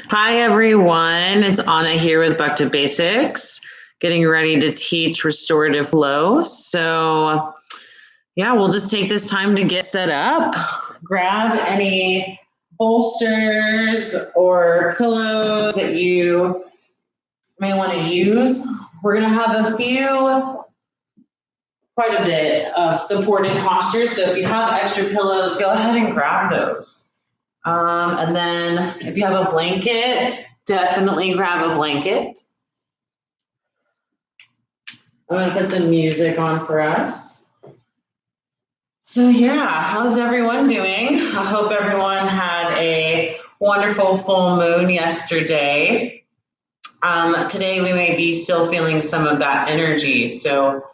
Hi, everyone. It's Anna here with Back to Basics, getting ready to teach restorative flow. So, yeah, we'll just take this time to get set up. Grab any bolsters or pillows that you may want to use. We're going to have quite a bit of supporting postures. So, if you have extra pillows, go ahead and grab those. And then if you have a blanket, definitely grab a blanket. I'm going to put some music on for us. So yeah, how's everyone doing? I hope everyone had a wonderful full moon yesterday. Today we may be still feeling some of that energy. So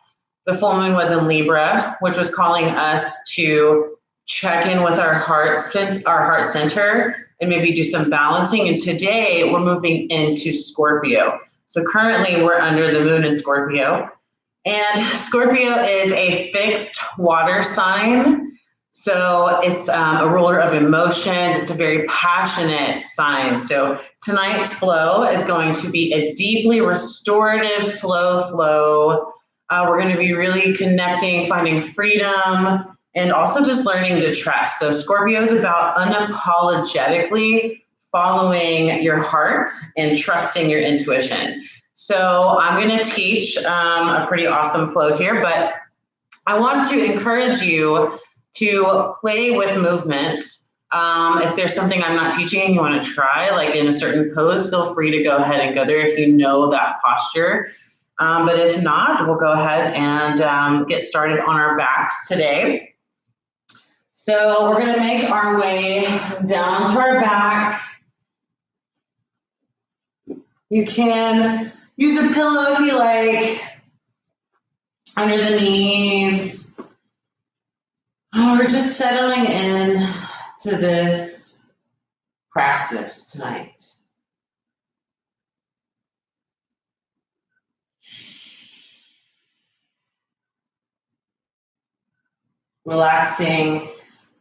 the full moon was in Libra, which was calling us to check in with our heart center, and maybe do some balancing. And today we're moving into Scorpio. So currently we're under the moon in Scorpio. And Scorpio is a fixed water sign. So it's a ruler of emotion. It's a very passionate sign. So tonight's flow is going to be a deeply restorative, slow flow. We're going to be really connecting, finding freedom, and also just learning to trust. So Scorpio is about unapologetically following your heart and trusting your intuition. So I'm going to teach a pretty awesome flow here, but I want to encourage you to play with movement. If there's something I'm not teaching and you want to try, like in a certain pose, feel free to go ahead and go there if you know that posture. But if not, we'll go ahead and get started on our backs today. So we're going to make our way down to our back. You can use a pillow if you like, under the knees. We're just settling in to this practice tonight. Relaxing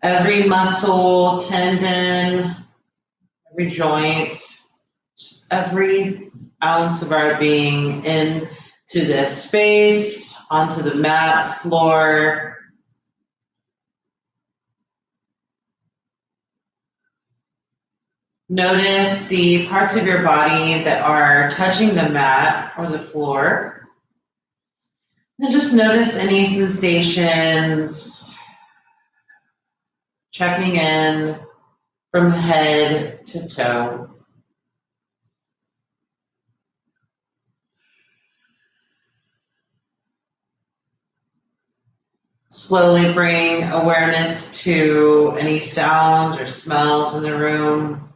every muscle, tendon, every joint, every ounce of our being into this space, onto the mat, floor. Notice the parts of your body that are touching the mat or the floor. And just notice any sensations, checking in from head to toe. Slowly bring awareness to any sounds or smells in the room.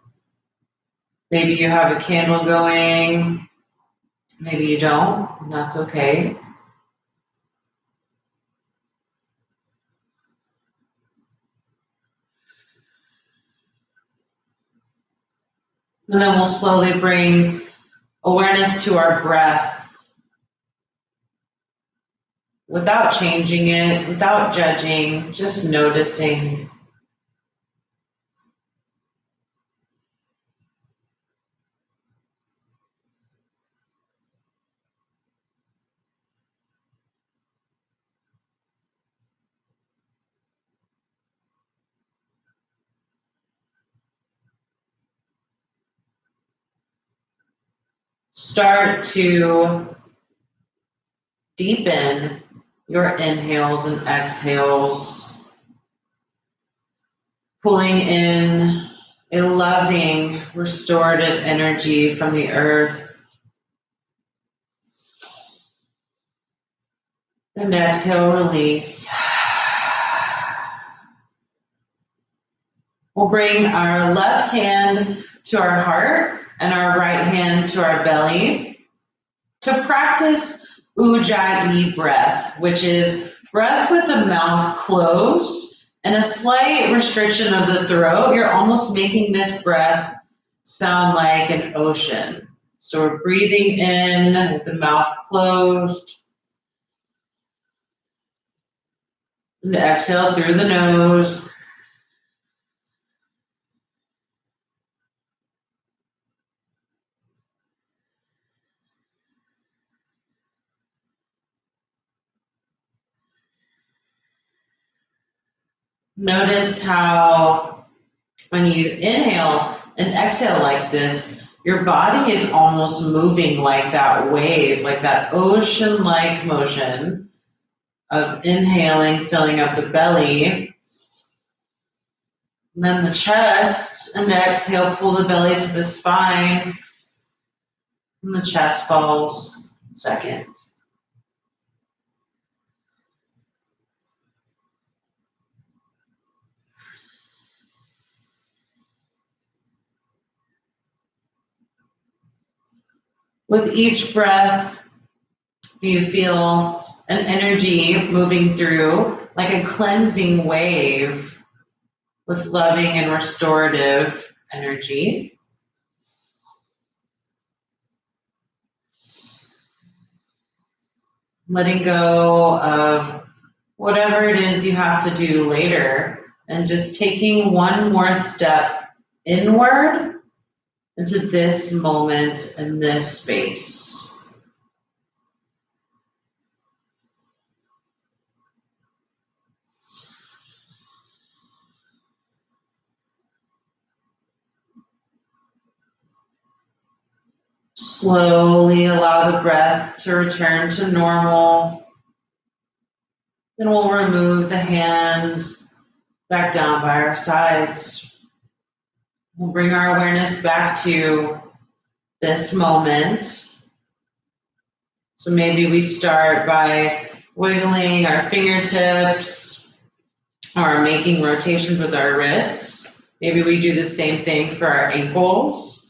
Maybe you have a candle going, maybe you don't, and that's okay. And then we'll slowly bring awareness to our breath without changing it, without judging, just noticing. Start to deepen your inhales and exhales, pulling in a loving, restorative energy from the earth. And exhale, release. We'll bring our left hand to our heart and our right hand to our belly to practice Ujjayi breath, which is breath with the mouth closed and a slight restriction of the throat. You're almost making this breath sound like an ocean. So we're breathing in with the mouth closed. And exhale through the nose. Notice how when you inhale and exhale like this, your body is almost moving like that wave, like that ocean-like motion of inhaling, filling up the belly. And then the chest, and exhale, pull the belly to the spine, and the chest falls second. With each breath, you feel an energy moving through, like a cleansing wave with loving and restorative energy. Letting go of whatever it is you have to do later, and just taking one more step inward into this moment and this space. Slowly allow the breath to return to normal. Then we'll remove the hands back down by our sides. We'll bring our awareness back to this moment. So maybe we start by wiggling our fingertips or making rotations with our wrists. Maybe we do the same thing for our ankles.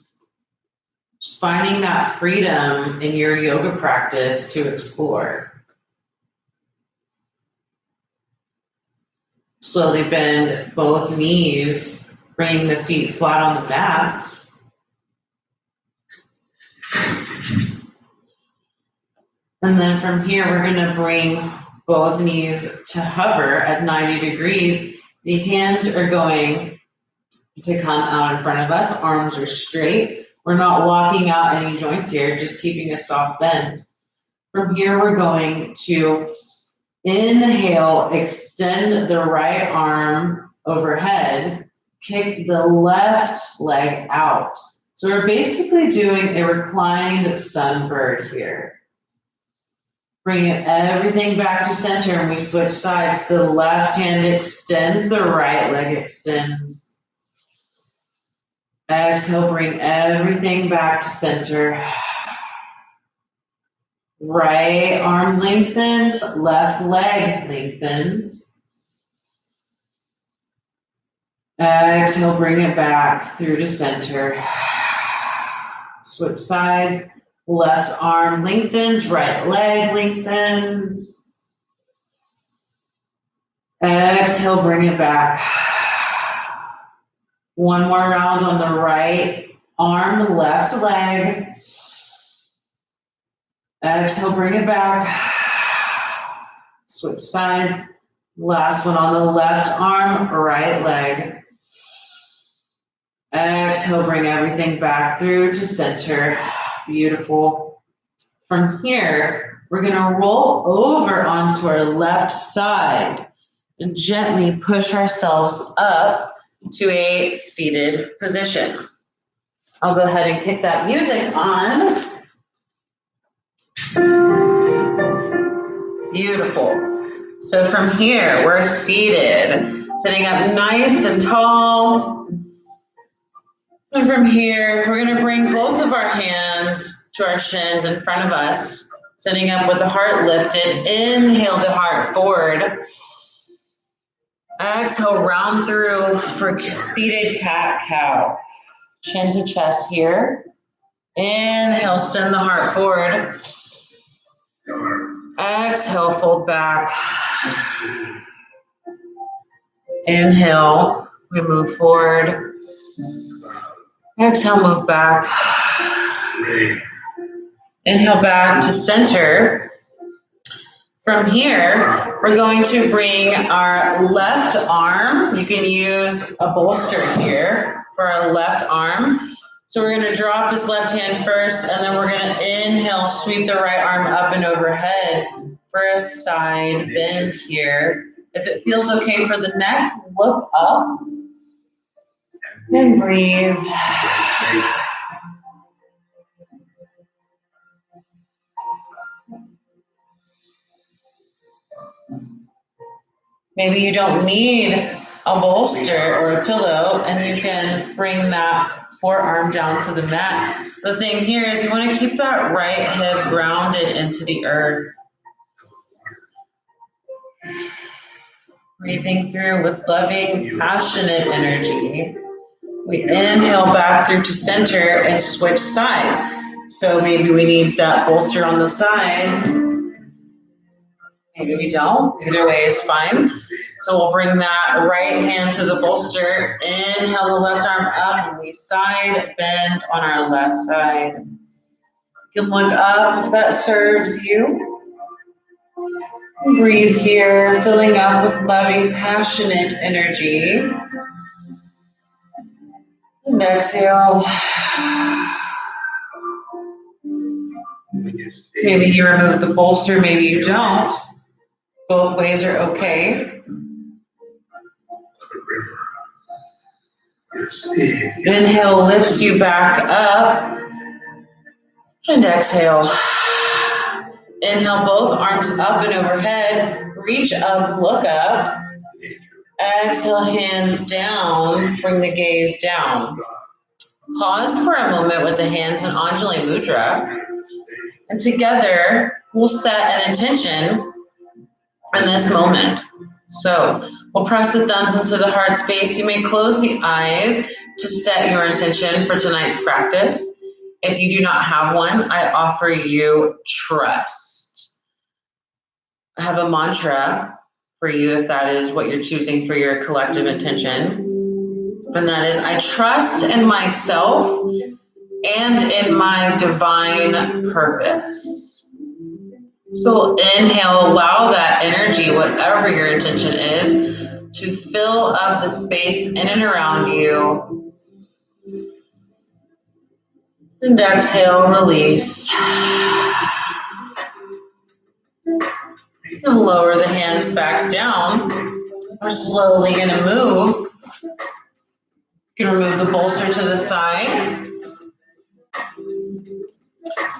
Just finding that freedom in your yoga practice to explore. Slowly bend both knees, bringing the feet flat on the mat. And then from here, we're going to bring both knees to hover at 90 degrees. The hands are going to come out in front of us. Arms are straight. We're not walking out any joints here, just keeping a soft bend. From here, we're going to inhale, extend the right arm overhead, kick the left leg out. So we're basically doing a reclined sunbird here. Bring everything back to center, and we switch sides. The left hand extends, the right leg extends. Exhale, bring everything back to center. Right arm lengthens, left leg lengthens. Exhale, bring it back through to center. Switch sides. Left arm lengthens, right leg lengthens. Exhale, bring it back. One more round on the right arm, left leg. Exhale, bring it back. Switch sides. Last one on the left arm, right leg. Exhale, bring everything back through to center. Beautiful. From here, we're going to roll over onto our left side and gently push ourselves up to a seated position. I'll go ahead and kick that music on. Beautiful. So from here, we're seated, sitting up nice and tall. And from here, we're going to bring both of our hands to our shins in front of us, sitting up with the heart lifted. Inhale the heart forward. Exhale, round through for seated cat-cow. Chin to chest here. Inhale, send the heart forward. Exhale, fold back. Inhale, we move forward. Exhale, move back. Inhale back to center. From here, we're going to bring our left arm. You can use a bolster here for our left arm. So we're going to drop this left hand first, and then we're going to inhale, sweep the right arm up and overhead for a side bend here. If it feels okay for the neck, look up and breathe. Maybe you don't need a bolster or a pillow, and you can bring that forearm down to the mat. The thing here is you want to keep that right hip grounded into the earth. Breathing through with loving, passionate energy. We inhale back through to center and switch sides. So maybe we need that bolster on the side. Maybe we don't. Either way is fine. So we'll bring that right hand to the bolster. Inhale the left arm up and we side bend on our left side. You can look up if that serves you. Breathe here, filling up with loving, passionate energy. And exhale. Maybe you remove the bolster, maybe you don't. Both ways are okay. Inhale lifts you back up. And exhale. Inhale both arms up and overhead. Reach up, look up. Exhale, hands down. Bring the gaze down. Pause for a moment with the hands in Anjali Mudra. And together, we'll set an intention in this moment. So we'll press the thumbs into the heart space. You may close the eyes to set your intention for tonight's practice. If you do not have one, I offer you trust. I have a mantra for you if that is what you're choosing for your collective intention. And that is, I trust in myself and in my divine purpose. So inhale, allow that energy, whatever your intention is, to fill up the space in and around you. And exhale, release. You can lower the hands back down. We're slowly going to move. You can remove the bolster to the side.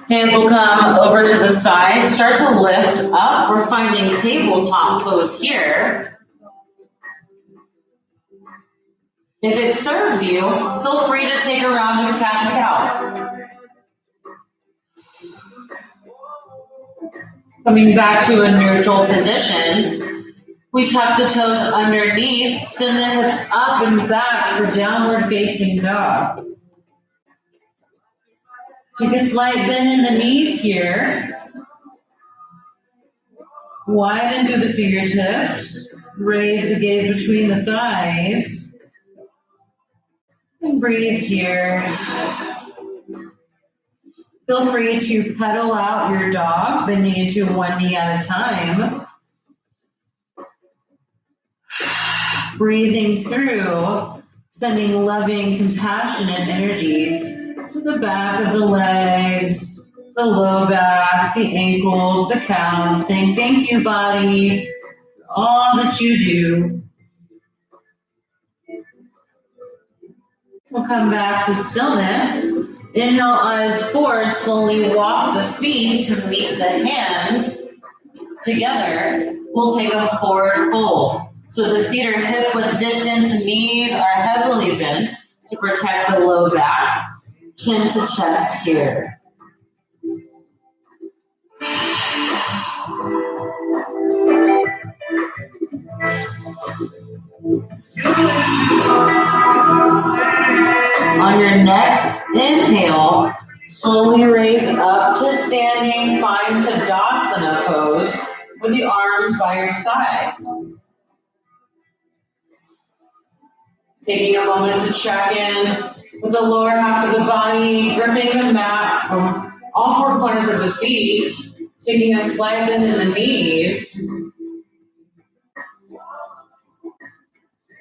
Hands will come over to the side. Start to lift up. We're finding tabletop pose here. If it serves you, feel free to take a round of cat and cow. Coming back to a neutral position, we tuck the toes underneath, send the hips up and back for downward facing dog. Take a slight bend in the knees here. Widen through the fingertips. Raise the gaze between the thighs. And breathe here. Feel free to pedal out your dog, bending into one knee at a time. Breathing through, sending loving, compassionate energy to the back of the legs, the low back, the ankles, the calves, saying thank you, body, for all that you do. We'll come back to stillness. Inhale, eyes forward, slowly walk the feet to meet the hands. Together, we'll take a forward fold. So the feet are hip width distance, knees are heavily bent to protect the low back, chin to chest here. On your next inhale, slowly raise up to standing, find Tadasana pose with the arms by your sides. Taking a moment to check in with the lower half of the body, gripping the mat from all four corners of the feet, taking a slight bend in the knees.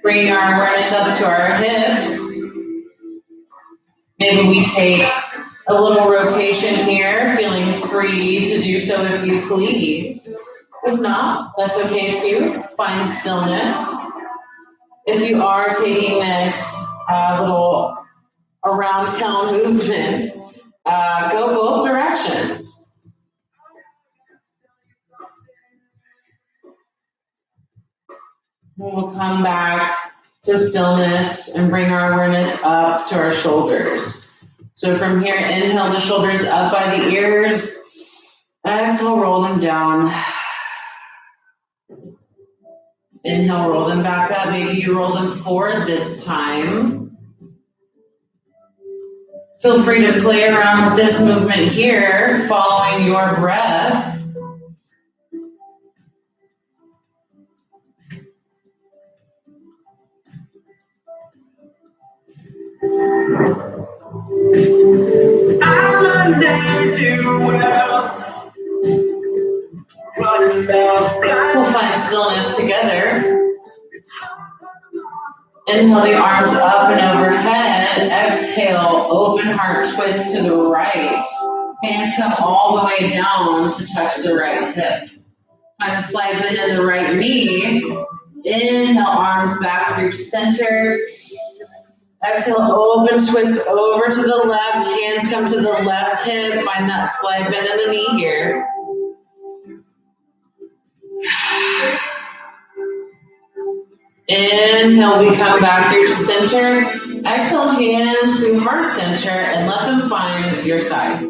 Bringing our awareness up to our hips. Maybe we take a little rotation here, feeling free to do so if you please. If not, that's okay too. Find stillness. If you are taking this little around town movement, go both directions. We'll come back to stillness and bring our awareness up to our shoulders. So from here, inhale the shoulders up by the ears. Exhale, roll them down. Inhale, roll them back up. Maybe you roll them forward this time. Feel free to play around with this movement here, following your breath. I never do well. We'll find stillness together. Inhale the arms up and overhead. Exhale, open heart twist to the right. Hands come all the way down to touch the right hip. Find a slight bend in the right knee. Inhale, arms back through center. Exhale, open twist over to the left. Hands come to the left hip. Find that slight bend in the knee here. Inhale, we come back through to center. Exhale, hands through heart center and let them find your side.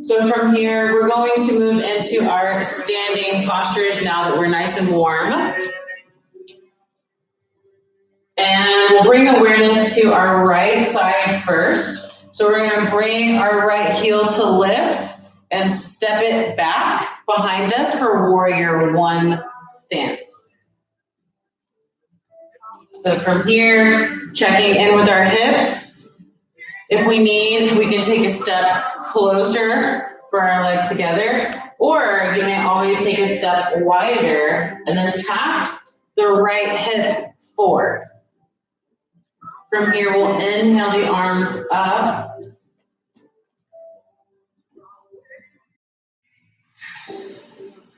So from here, we're going to move into our standing postures now that we're nice and warm. And we'll bring awareness to our right side first. So we're going to bring our right heel to lift and step it back behind us for warrior one stance. So from here, checking in with our hips. If we need, we can take a step closer for our legs together, or you may always take a step wider and then tap the right hip forward. From here, we'll inhale the arms up.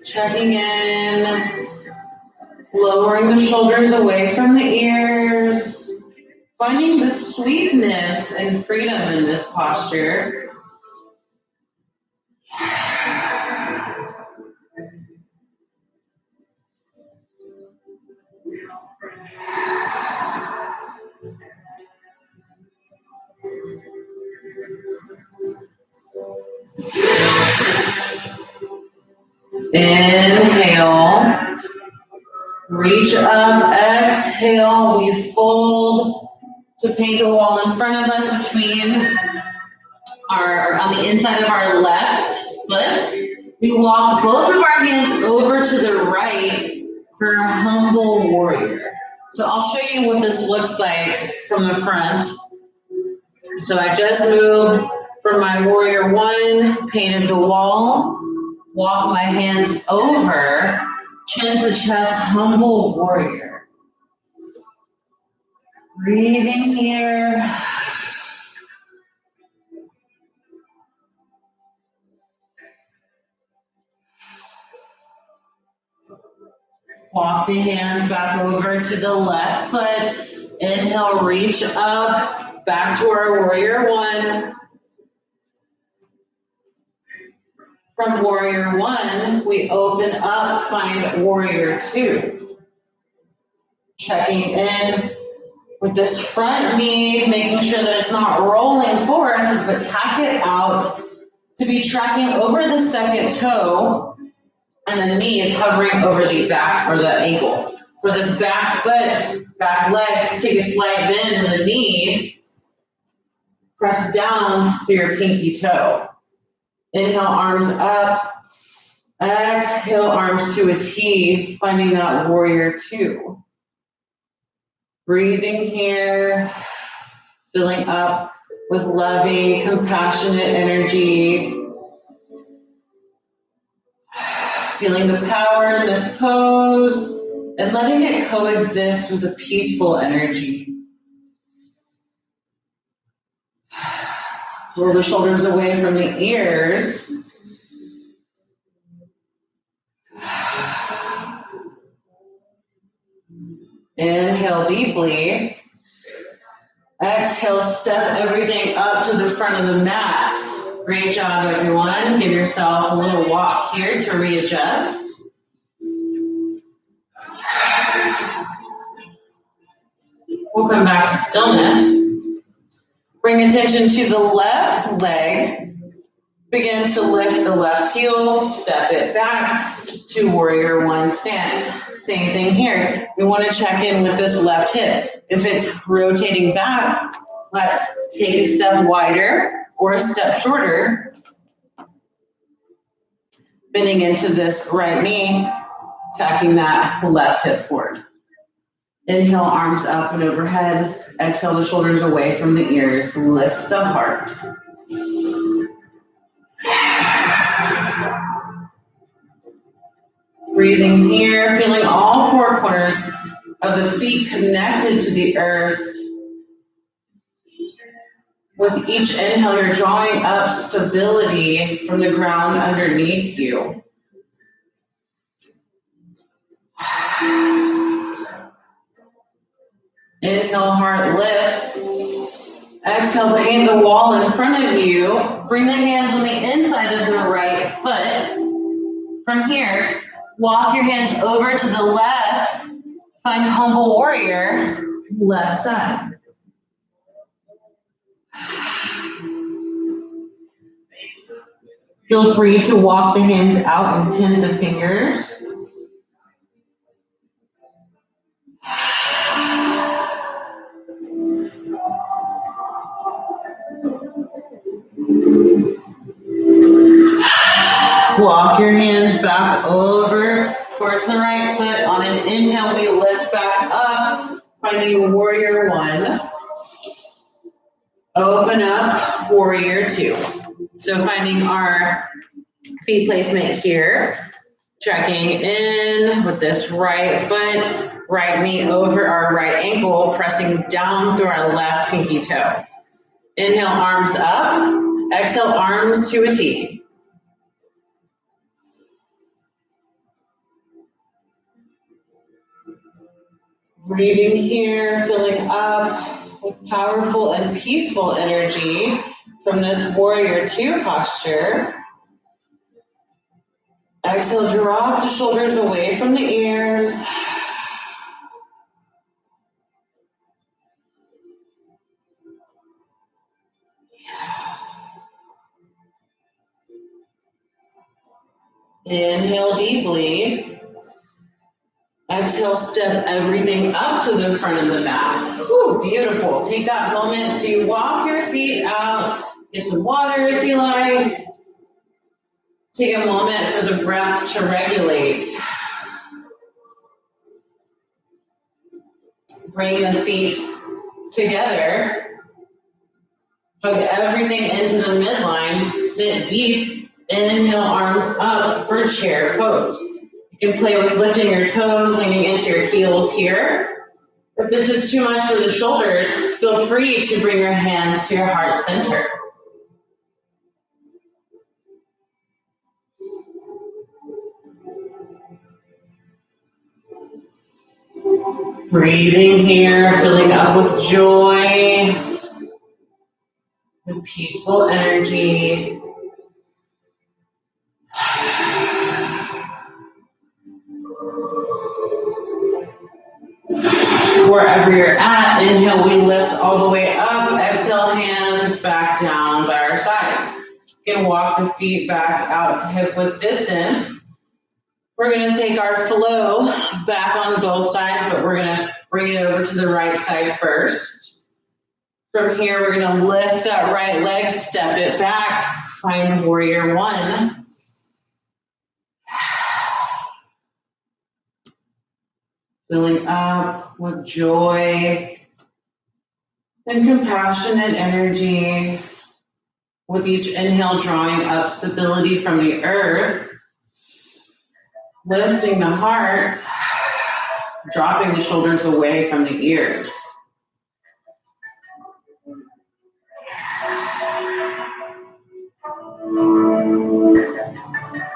Checking in, lowering the shoulders away from the ears, finding the sweetness and freedom in this posture. Inhale, reach up, exhale, we fold to paint a wall in front of us between on the inside of our left foot. We walk both of our hands over to the right for a humble warrior. So I'll show you what this looks like from the front. So I just moved from my warrior one, painted the wall, walk my hands over, chin to chest, humble warrior. Breathing here. Walk the hands back over to the left foot. Inhale, reach up, back to our warrior one. From warrior one, we open up, find warrior two. Checking in with this front knee, making sure that it's not rolling forward, but tack it out to be tracking over the second toe. And the knee is hovering over the back or the ankle. For this back foot, back leg, take a slight bend in the knee. Press down through your pinky toe. Inhale, arms up. Exhale, arms to a T, finding that warrior two. Breathing here, filling up with loving, compassionate energy. Feeling the power in this pose and letting it coexist with a peaceful energy. Roll the shoulders away from the ears. Inhale deeply. Exhale, step everything up to the front of the mat. Great job, everyone. Give yourself a little walk here to readjust. We'll come back to stillness. Bring attention to the left leg. Begin to lift the left heel, step it back to warrior one stance. Same thing here. We want to check in with this left hip. If it's rotating back, let's take a step wider or a step shorter. Bending into this right knee, tacking that left hip forward. Inhale, arms up and overhead. Exhale, the shoulders away from the ears. Lift the heart. Breathing here, feeling all four corners of the feet connected to the earth. With each inhale, you're drawing up stability from the ground underneath you. Inhale, heart lifts. Exhale, paint the wall in front of you. Bring the hands on the inside of the right foot. From here, walk your hands over to the left. Find humble warrior, left side. Feel free to walk the hands out and tend the fingers. Walk your hands back over towards the right foot. On an inhale, we lift back up, finding warrior one. Open up, warrior two. So finding our feet placement here, checking in with this right foot, right knee over our right ankle, pressing down through our left pinky toe. Inhale, arms up. Exhale, arms to a T. Breathing here, filling up with powerful and peaceful energy from this warrior two posture. Exhale, drop the shoulders away from the ears. Inhale deeply. Exhale, step everything up to the front of the mat. Ooh, beautiful. Take that moment to walk your feet out. Get some water if you like. Take a moment for the breath to regulate. Bring the feet together. Hug everything into the midline. Sit deep. Inhale, arms up for chair pose. You can play with lifting your toes, leaning into your heels here. If this is too much for the shoulders, feel free to bring your hands to your heart center. Breathing here, filling up with joy, with peaceful energy. Wherever you're at, inhale, we lift all the way up. Exhale, hands back down by our sides. You can walk the feet back out to hip width distance. We're going to take our flow back on both sides, but we're going to bring it over to the right side first. From here, we're going to lift that right leg, step it back, find warrior one. Filling up with joy and compassionate energy. With each inhale, drawing up stability from the earth. Lifting the heart, dropping the shoulders away from the ears.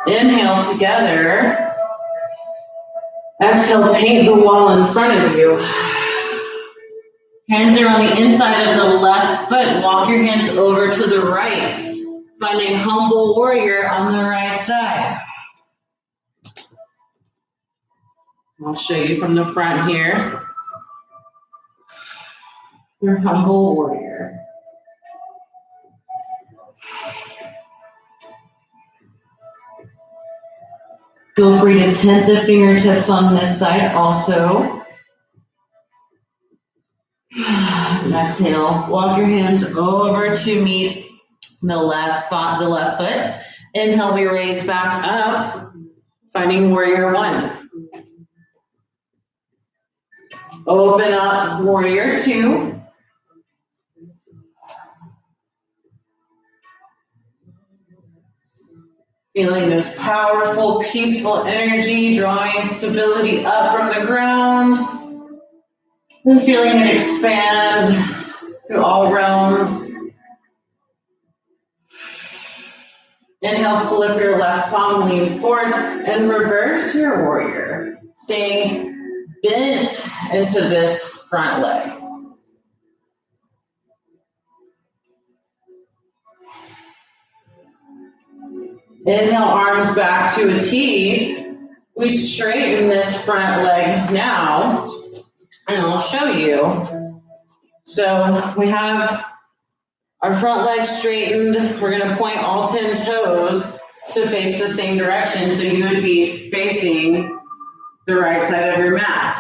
Inhale together. Exhale, paint the wall in front of you. Hands are on the inside of the left foot. Walk your hands over to the right. Finding humble warrior on the right side. I'll show you from the front here. Your humble warrior. Feel free to tent the fingertips on this side also. And exhale. Walk your hands over to meet the left foot. Inhale, we raise back up, finding warrior one. Open up, warrior two. Feeling this powerful, peaceful energy, drawing stability up from the ground. And feeling it expand through all realms. Inhale, flip your left palm, lean forward, and reverse your warrior. Staying bent into this front leg. Inhale, arms back to a T. We straighten this front leg now, and I'll show you. So we have our front leg straightened. We're going to point all 10 toes to face the same direction. So you would be facing the right side of your mat.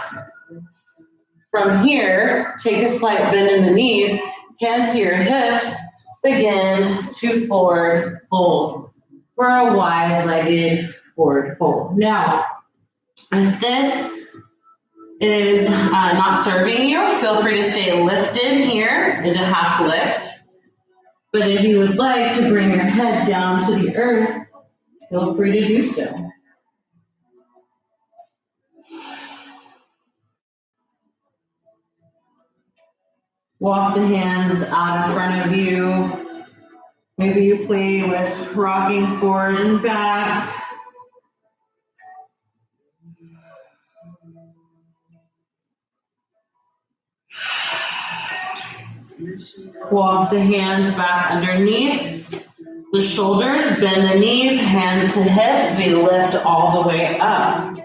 From here, take a slight bend in the knees, hands to your hips, begin to forward fold for a wide-legged forward fold. Now, if this is not serving you, feel free to stay lifted here into half lift. But if you would like to bring your head down to the earth, feel free to do so. Walk the hands out in front of you. Maybe you play with rocking forward and back. Walk the hands back underneath the shoulders, bend the knees, hands to hips. We lift all the way up.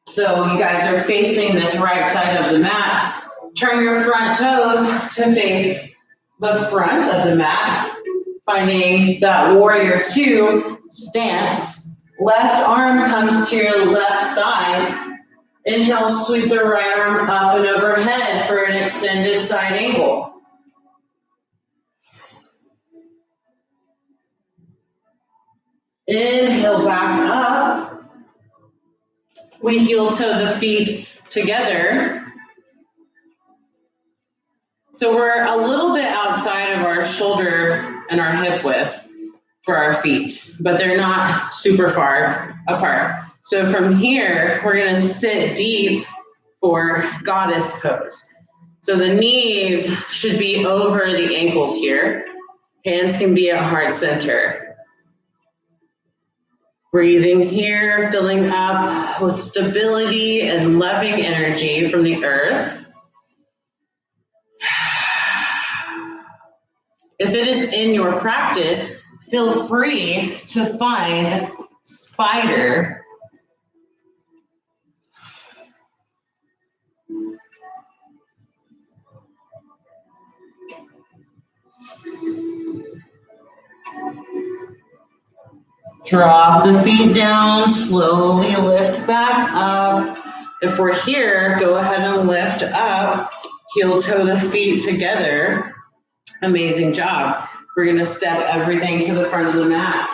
So you guys are facing this right side of the mat. Turn your front toes to face the front of the mat, finding that warrior two stance. Left arm comes to your left thigh. Inhale, sweep the right arm up and overhead for an extended side angle. Inhale, back up. We heel toe the feet together. So we're a little bit outside of our shoulder and our hip width for our feet, but they're not super far apart. So from here, we're gonna sit deep for goddess pose. So the knees should be over the ankles here. Hands can be at heart center. Breathing here, filling up with stability and loving energy from the earth. If it is in your practice, feel free to find spider. Drop the feet down, slowly lift back up. If we're here, go ahead and lift up, heel toe the feet together. Amazing job. We're gonna step everything to the front of the mat.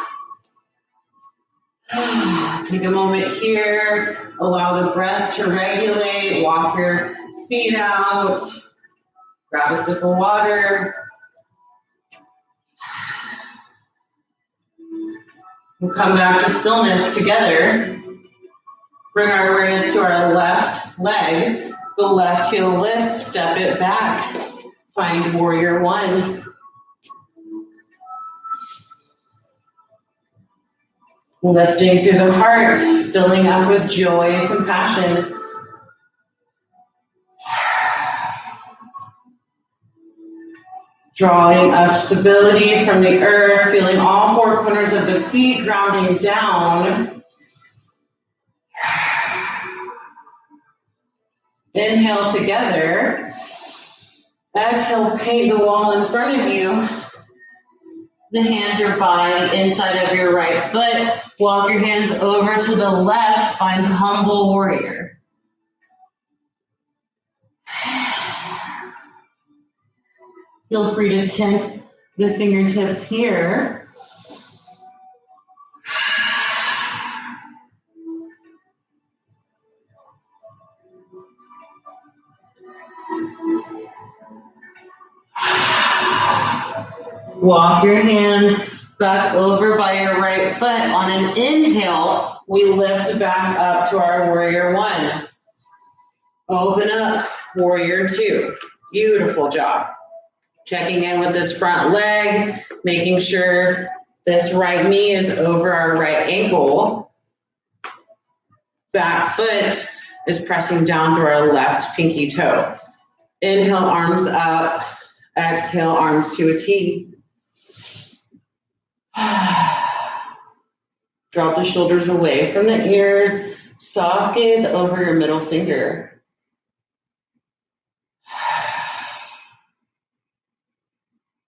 Take a moment here, allow the breath to regulate, walk your feet out, grab a sip of water. We'll come back to stillness together. Bring our awareness to our left leg. The left heel lifts, step it back. Find warrior one. Lifting through the heart, filling up with joy and compassion. Drawing up stability from the earth, feeling all four corners of the feet grounding down. Inhale together. Exhale, paint the wall in front of you. The hands are by the inside of your right foot. Walk your hands over to the left. Find humble warrior. Feel free to tint the fingertips here. Walk your hands back over by your right foot. On an inhale, we lift back up to our warrior one. Open up, warrior two. Beautiful job. Checking in with this front leg, making sure this right knee is over our right ankle. Back foot is pressing down through our left pinky toe. Inhale, arms up. Exhale, arms to a T. Drop the shoulders away from the ears. Soft gaze over your middle finger.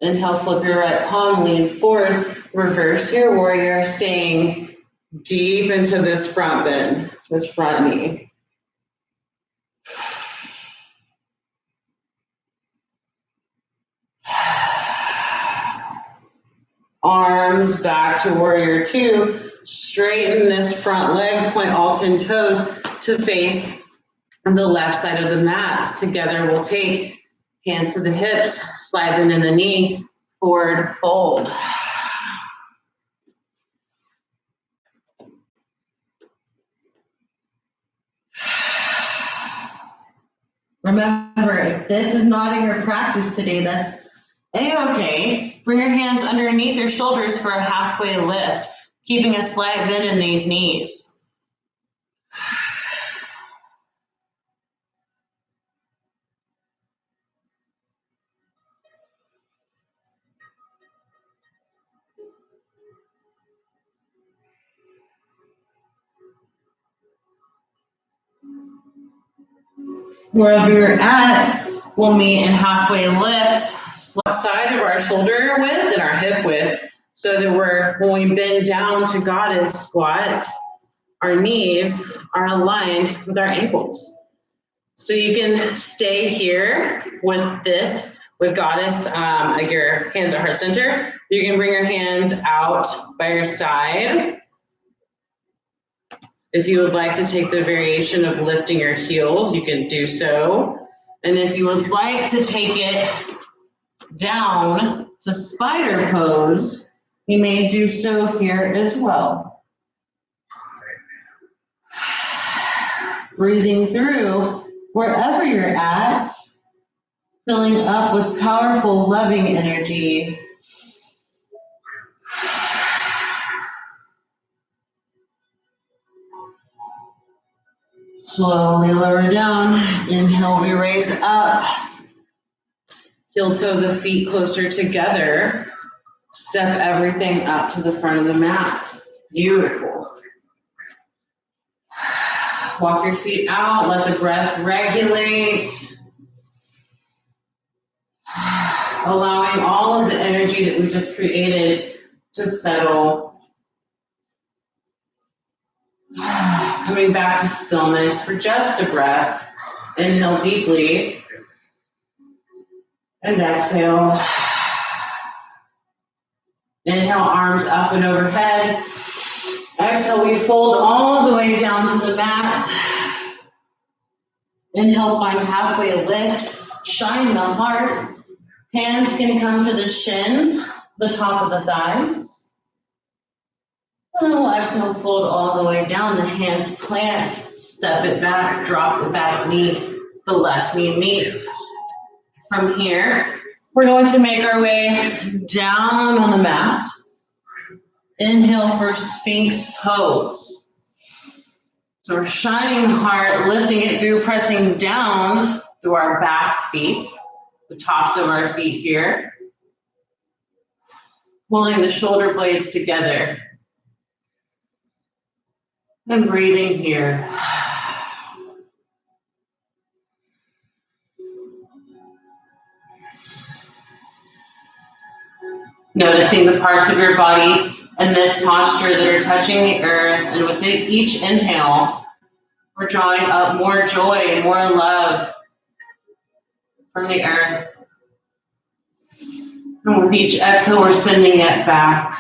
Inhale, flip your right palm, lean forward. Reverse your warrior, staying deep into this front bend, this front knee. Arms back to warrior two. Straighten this front leg, point all 10 toes to face the left side of the mat. Together we'll take hands to the hips, slide them in the knee, forward fold. Remember, if this is not in your practice today, that's A-okay. Bring your hands underneath your shoulders for a halfway lift, keeping a slight bend in these knees. Wherever you're at, we'll meet in halfway lift, side of our shoulder width and our hip width, so that when we bend down to goddess squat, our knees are aligned with our ankles. So you can stay here with goddess, your hands at heart center. You can bring your hands out by your side. If you would like to take the variation of lifting your heels, you can do so. And if you would like to take it down to spider pose, you may do so here as well. Breathing through wherever you're at, filling up with powerful, loving energy. Slowly lower down. Inhale, we raise up. Heel toe the feet closer together. Step everything up to the front of the mat. Beautiful. Walk your feet out. Let the breath regulate. Allowing all of the energy that we just created to settle. Coming back to stillness for just a breath. Inhale deeply. And exhale. Inhale, arms up and overhead. Exhale, we fold all the way down to the mat. Inhale, find halfway lift. Shine the heart. Hands can come to the shins, the top of the thighs. And then we'll exhale, fold all the way down. The hands plant, step it back, drop the back knee, the left knee meets. From here, we're going to make our way down on the mat. Inhale for Sphinx pose. So we're shining heart, lifting it through, pressing down through our back feet, the tops of our feet here. pulling the shoulder blades together. And breathing here. Noticing the parts of your body in this posture that are touching the earth, and with each inhale, we're drawing up more joy, more love from the earth. And with each exhale, we're sending it back.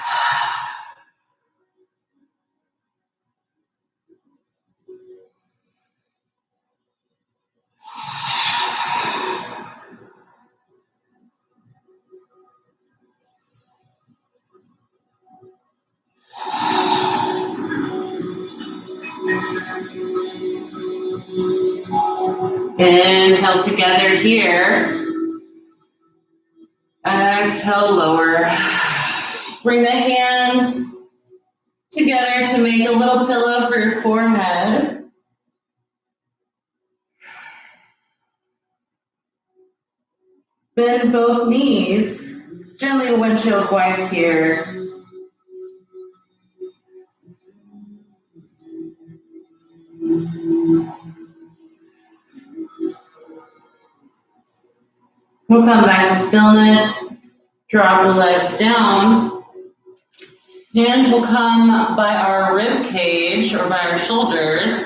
Inhale together here. Exhale, lower. Bring the hands together to make a little pillow for your forehead. Bend both knees. Gently windshield wipe here. We'll come back to stillness. Drop the legs down. Hands will come by our rib cage or by our shoulders,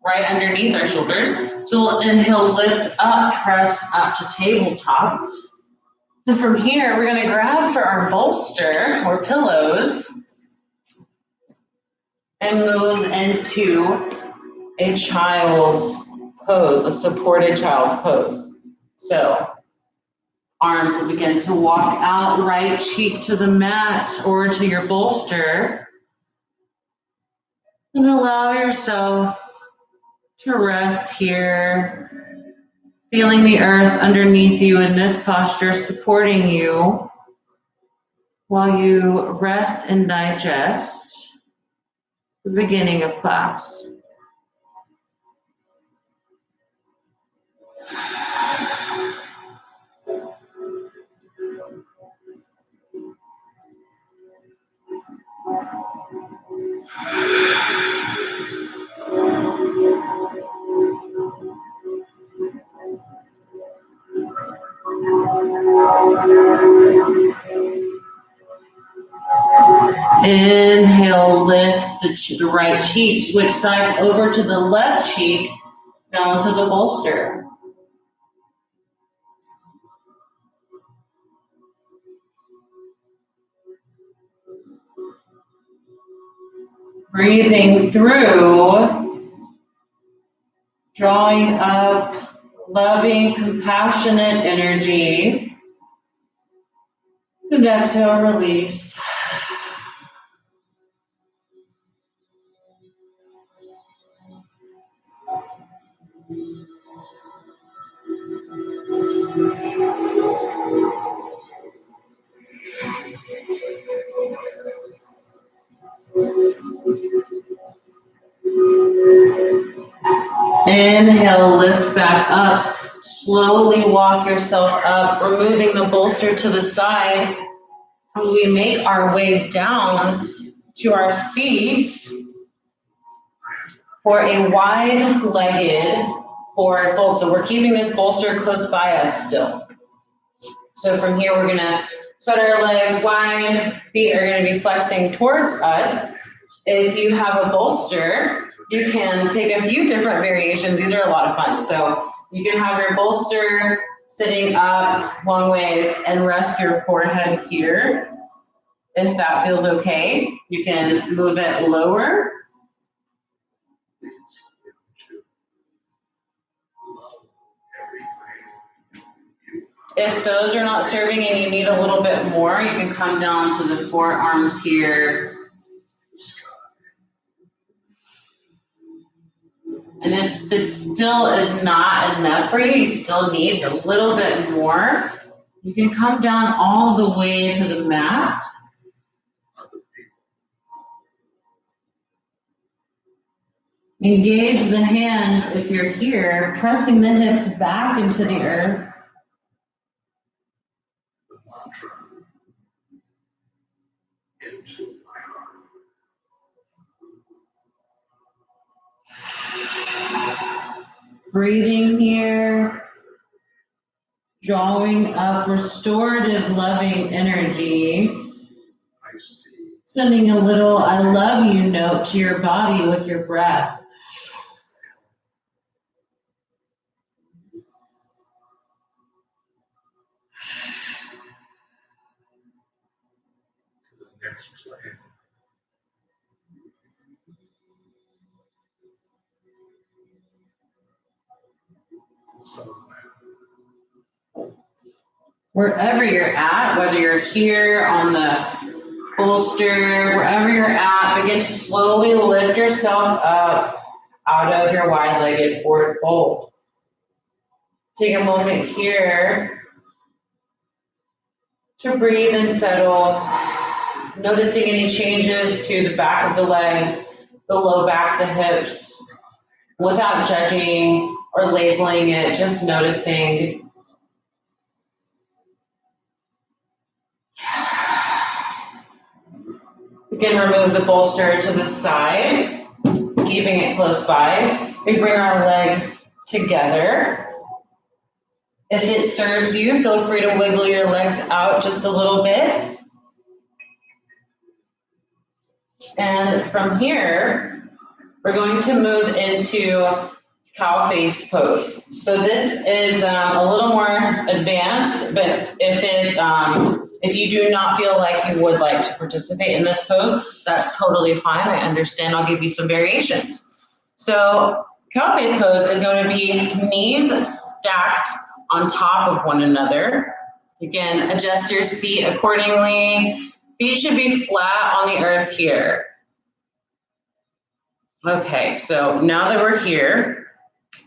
right underneath our shoulders. So we'll inhale, lift up, press up to tabletop. And from here, we're going to grab for our bolster or pillows and move into a child's pose, a supported child's pose. So arms will begin to walk out, right cheek to the mat or to your bolster. And allow yourself to rest here, feeling the earth underneath you in this posture, supporting you while you rest and digest the beginning of class. Inhale, lift the right cheek, switch sides over to the left cheek, down to the bolster. Breathing through, drawing up loving, compassionate energy. And exhale, release. Inhale, lift back up. Slowly walk yourself up, removing the bolster to the side. And we make our way down to our seats for a wide-legged forward fold. So we're keeping this bolster close by us still. So from here, we're gonna spread our legs wide, feet are gonna be flexing towards us. If you have a bolster, you can take a few different variations. These are a lot of fun. So you can have your bolster sitting up long ways and rest your forehead here. If that feels okay, you can move it lower. If those are not serving and you need a little bit more, you can come down to the forearms here. And if this still is not enough for you, you still need a little bit more, you can come down all the way to the mat. Engage the hands if you're here, pressing the hips back into the earth. Breathing here, drawing up restorative, loving energy. Sending a little I love you note to your body with your breath. Wherever you're at, whether you're here on the bolster, wherever you're at, begin to slowly lift yourself up out of your wide-legged forward fold. Take a moment here to breathe and settle, noticing any changes to the back of the legs, the low back, the hips, without judging or labeling it, just noticing. Again, remove the bolster to the side, keeping it close by. We bring our legs together. If it serves you, feel free to wiggle your legs out just a little bit. And from here, we're going to move into cow face pose. So this is a little more advanced, but if you do not feel like you would like to participate in this pose, that's totally fine. I understand. I'll give you some variations. So cow face pose is going to be knees stacked on top of one another. Again, adjust your seat accordingly. Feet should be flat on the earth here. Okay, so now that we're here,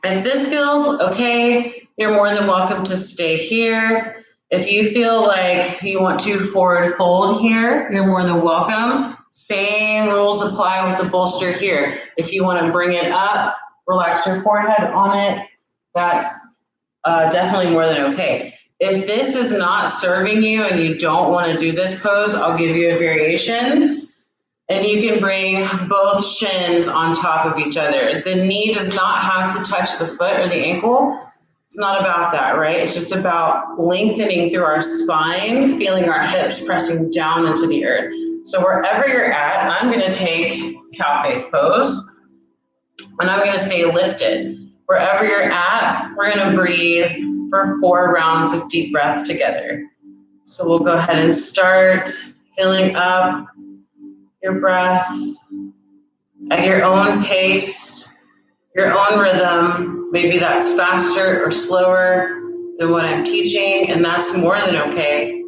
if this feels okay, you're more than welcome to stay here. If you feel like you want to forward fold here, you're more than welcome. Same rules apply with the bolster here. If you want to bring it up, relax your forehead on it, that's definitely more than okay. If this is not serving you and you don't want to do this pose, I'll give you a variation. And you can bring both shins on top of each other. The knee does not have to touch the foot or the ankle. It's not about that, right? It's just about lengthening through our spine, feeling our hips pressing down into the earth. So wherever you're at, I'm going to take cow face pose, and I'm going to stay lifted. Wherever you're at, we're going to breathe for 4 rounds of deep breath together. So we'll go ahead and start filling up your breath at your own pace, your own rhythm. Maybe that's faster or slower than what I'm teaching, and that's more than okay.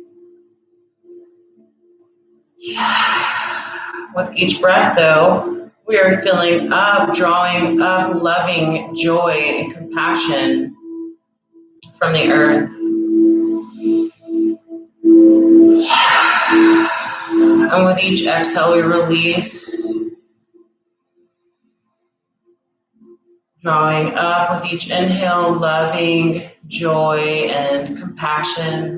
With each breath, though, we are filling up, drawing up loving joy and compassion from the earth. And with each exhale, we release, drawing up with each inhale, loving joy and compassion.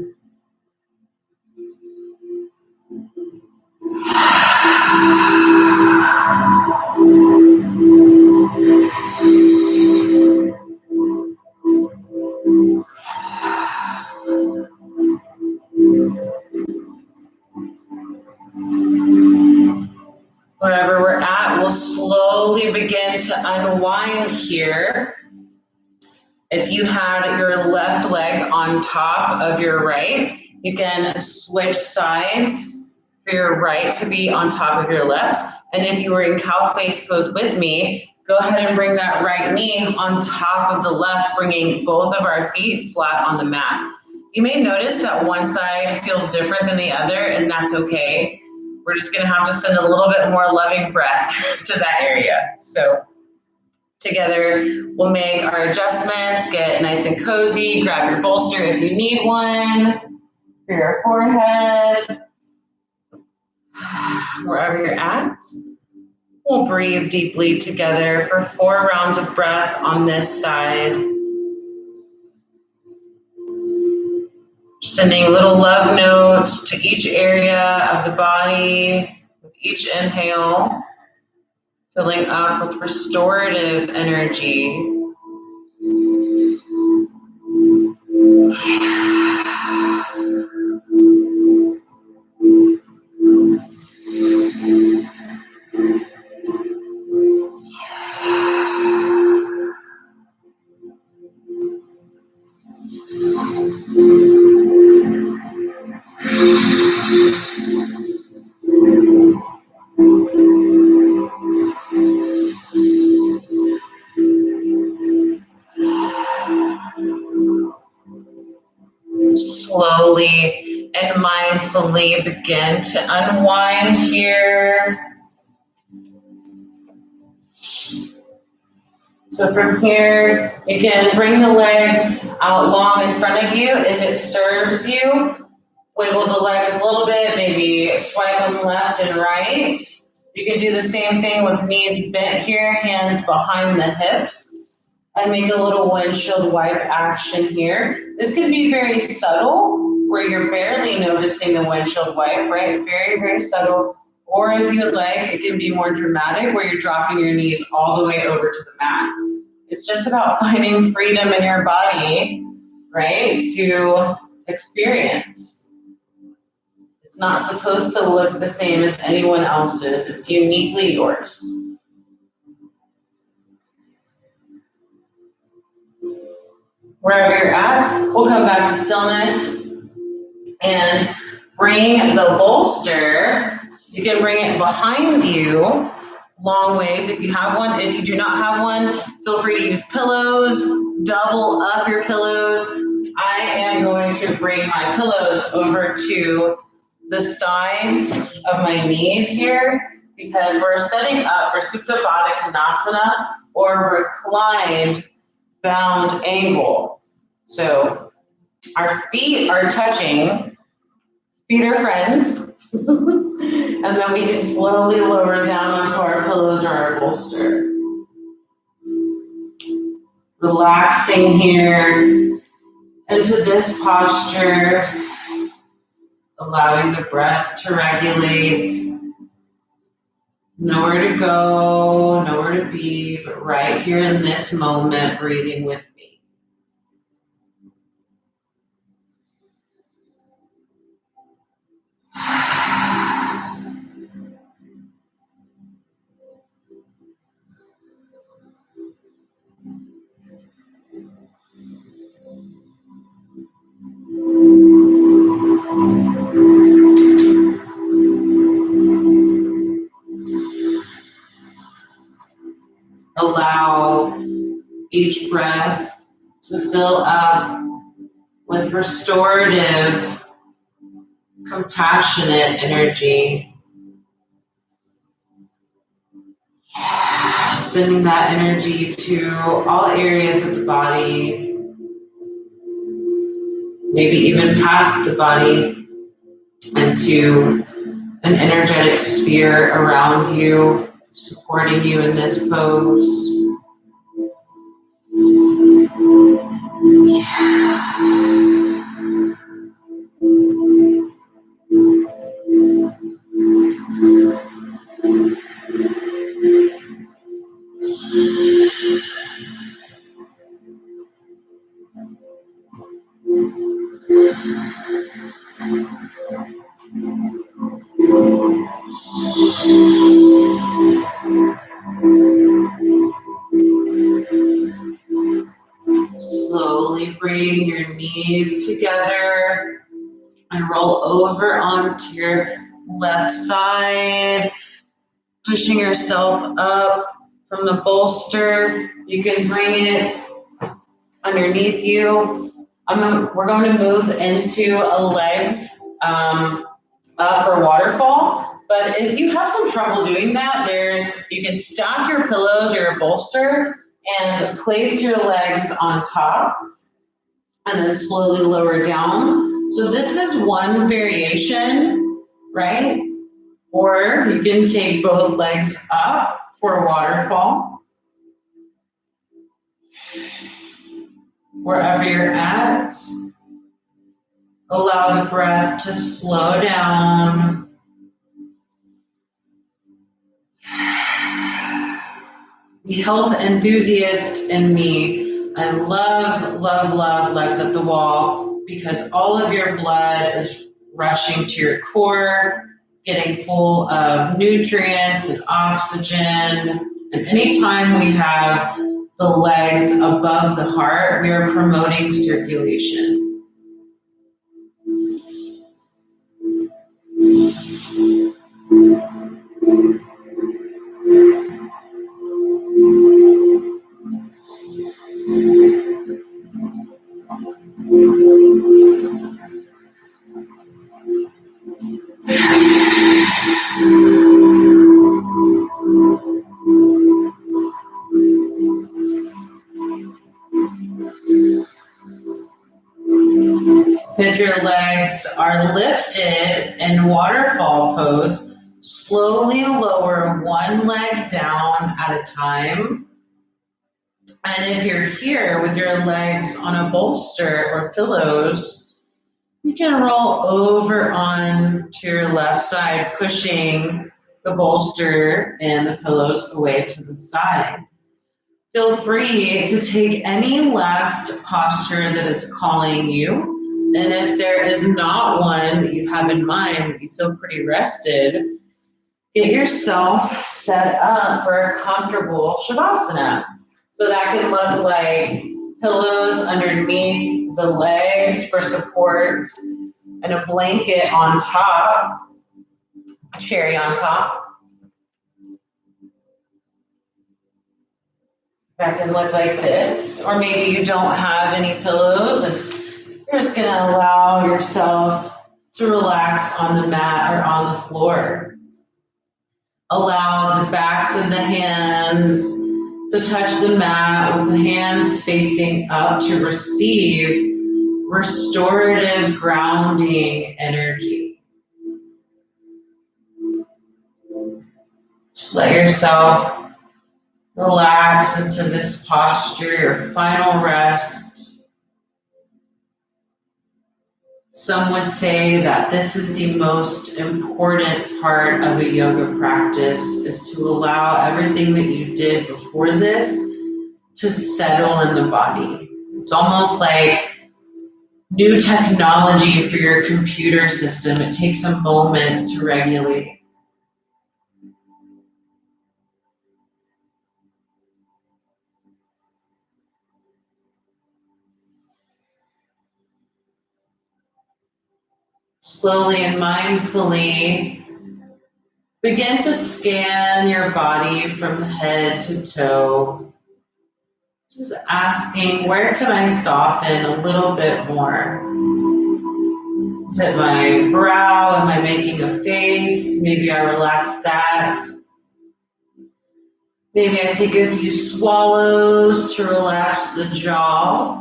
Wherever we're at, we'll slowly begin to unwind here. If you had your left leg on top of your right, you can switch sides for your right to be on top of your left. And if you were in cow face pose with me, go ahead and bring that right knee on top of the left, bringing both of our feet flat on the mat. You may notice that one side feels different than the other, and that's okay. We're just going to have to send a little bit more loving breath to that area. So together, we'll make our adjustments, get nice and cozy, grab your bolster if you need one, for your forehead, wherever you're at. We'll breathe deeply together for 4 rounds of breath on this side. Sending little love notes to each area of the body. Each inhale, filling up with restorative energy. Slowly and mindfully begin to unwind here. So from here, you can bring the legs out long in front of you if it serves you. Wiggle the legs a little bit, maybe swipe them left and right. You can do the same thing with knees bent here, hands behind the hips, and make a little windshield wipe action here. This can be very subtle, where you're barely noticing the windshield wipe, right? Very, very subtle. Or if you would like, it can be more dramatic, where you're dropping your knees all the way over to the mat. It's just about finding freedom in your body, right, to experience. It's not supposed to look the same as anyone else's. It's uniquely yours. Wherever you're at, we'll come back to stillness and bring the bolster. You can bring it behind you long ways if you have one. If you do not have one, feel free to use pillows. Double up your pillows. I am going to bring my pillows over to the sides of my knees here because we're setting up for Supta Baddha Konasana, or reclined bound angle. So our feet are touching, feet are friends, and then we can slowly lower down onto our pillows or our bolster. Relaxing here into this posture, allowing the breath to regulate. Nowhere to go, nowhere to be, but right here in this moment, breathing with me. Allow each breath to fill up with restorative, compassionate energy. Sending that energy to all areas of the body, maybe even past the body, and to an energetic sphere around you, supporting you in this pose. Slowly bring your knees together and roll over onto your left side, pushing yourself up from the bolster. You can bring it underneath you. We're going to move into a legs up for waterfall. But if you have some trouble doing that, you can stack your pillows or your bolster and place your legs on top and then slowly lower down. So this is one variation, right? Or you can take both legs up for a waterfall. Wherever you're at, allow the breath to slow down. The health enthusiast in me, I love, love, love legs up the wall because all of your blood is rushing to your core, getting full of nutrients and oxygen. And anytime we have the legs above the heart, we are promoting circulation. If your legs are lifted in waterfall pose, slowly lower one leg down at a time. And if you're here with your legs on a bolster or pillows, you can roll over on to your left side, pushing the bolster and the pillows away to the side. Feel free to take any last posture that is calling you. And if there is not one that you have in mind, that you feel pretty rested, get yourself set up for a comfortable Shavasana. So that can look like pillows underneath the legs for support and a blanket on top, a cherry on top. That can look like this. Or maybe you don't have any pillows and you're just going to allow yourself to relax on the mat or on the floor. Allow the backs of the hands to touch the mat with the hands facing up to receive restorative grounding energy. Just let yourself relax into this posture, your final rest. Some would say that this is the most important part of a yoga practice, is to allow everything that you did before this to settle in the body. It's almost like new technology for your computer system. It takes a moment to regulate. Slowly and mindfully begin to scan your body from head to toe. Just asking, where can I soften a little bit more? Is it my brow? Am I making a face? Maybe I relax that. Maybe I take a few swallows to relax the jaw.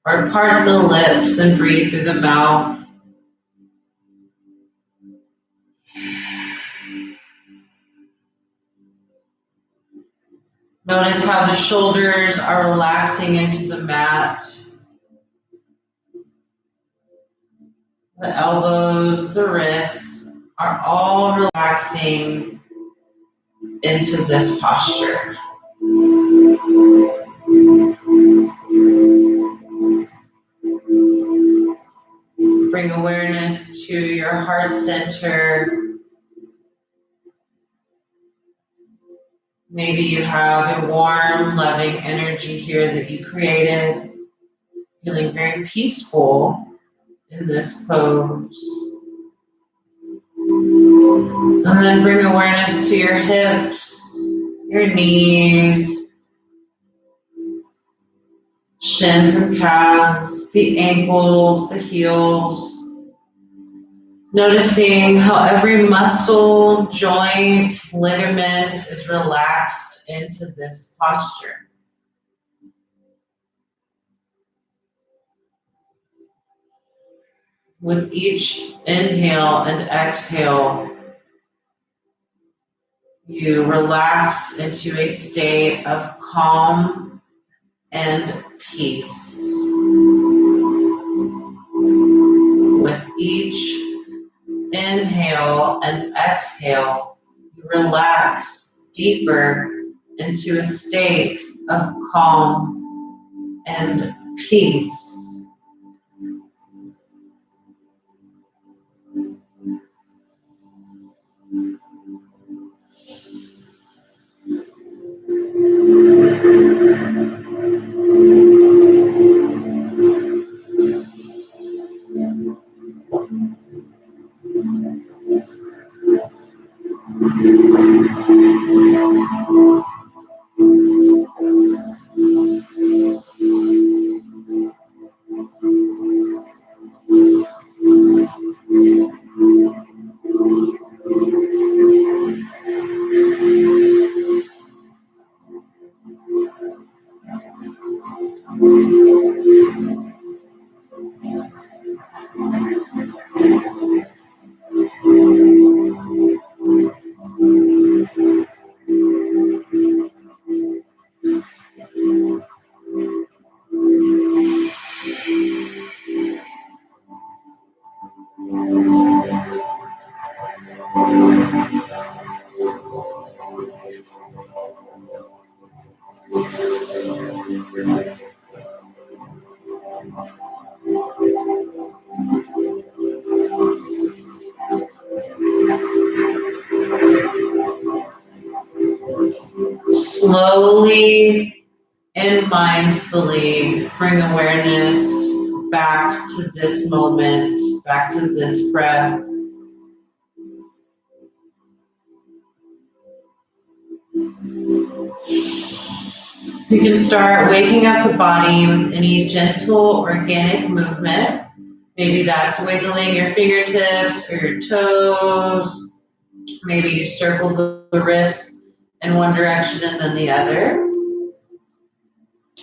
Or part the lips and breathe through the mouth. Notice how the shoulders are relaxing into the mat. The elbows, the wrists are all relaxing into this posture. Bring awareness to your heart center. Maybe you have a warm, loving energy here that you created, feeling very peaceful in this pose. And then bring awareness to your hips, your knees, shins and calves, the ankles, the heels. Noticing how every muscle, joint, ligament is relaxed into this posture. With each inhale and exhale, you relax into a state of calm and peace. With each inhale and exhale, you relax deeper into a state of calm and peace. Slowly and mindfully bring awareness back to this moment, back to this breath. You can start waking up the body with any gentle, organic movement. Maybe that's wiggling your fingertips or your toes. Maybe you circle the wrists in one direction and then the other.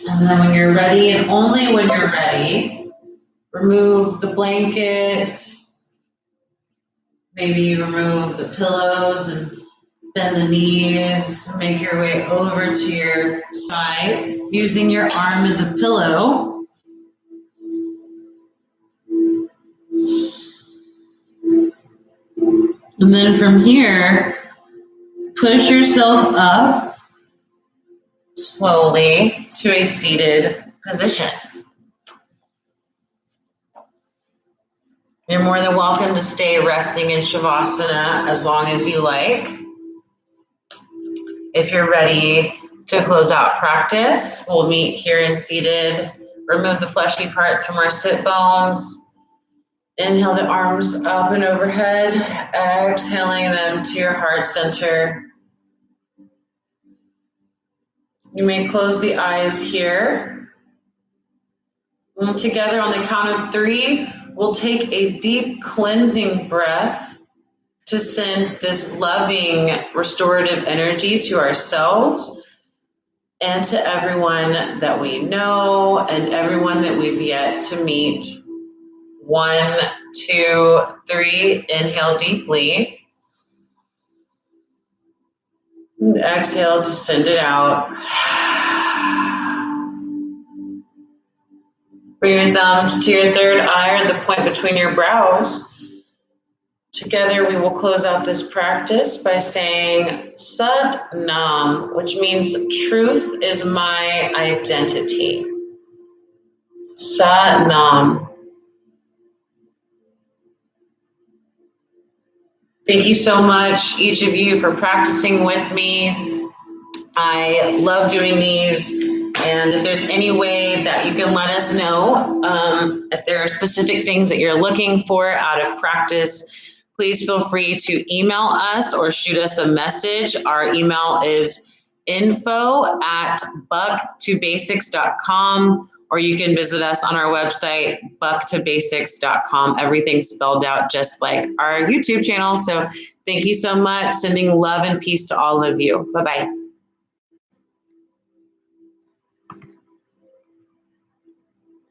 And then when you're ready, and only when you're ready, remove the blanket. Maybe you remove the pillows and bend the knees. Make your way over to your side, using your arm as a pillow. And then from here, push yourself up slowly to a seated position. You're more than welcome to stay resting in Shavasana as long as you like. If you're ready to close out practice, we'll meet here in seated. Remove the fleshy parts from our sit bones. Inhale the arms up and overhead, exhaling them to your heart center. You may close the eyes here. And together on the count of 3, we'll take a deep cleansing breath to send this loving restorative energy to ourselves and to everyone that we know and everyone that we've yet to meet. 1, 2, 3, inhale deeply. And exhale to send it out. Bring your thumbs to your third eye or the point between your brows. Together we will close out this practice by saying Sat Nam, which means truth is my identity. Sat Nam. Thank you so much, each of you, for practicing with me. I love doing these. And if there's any way that you can let us know, if there are specific things that you're looking for out of practice, please feel free to email us or shoot us a message. Our email is info@bucktobasics.com, or you can visit us on our website, bucktobasics.com. Everything's spelled out just like our YouTube channel. So thank you so much. Sending love and peace to all of you. Bye-bye.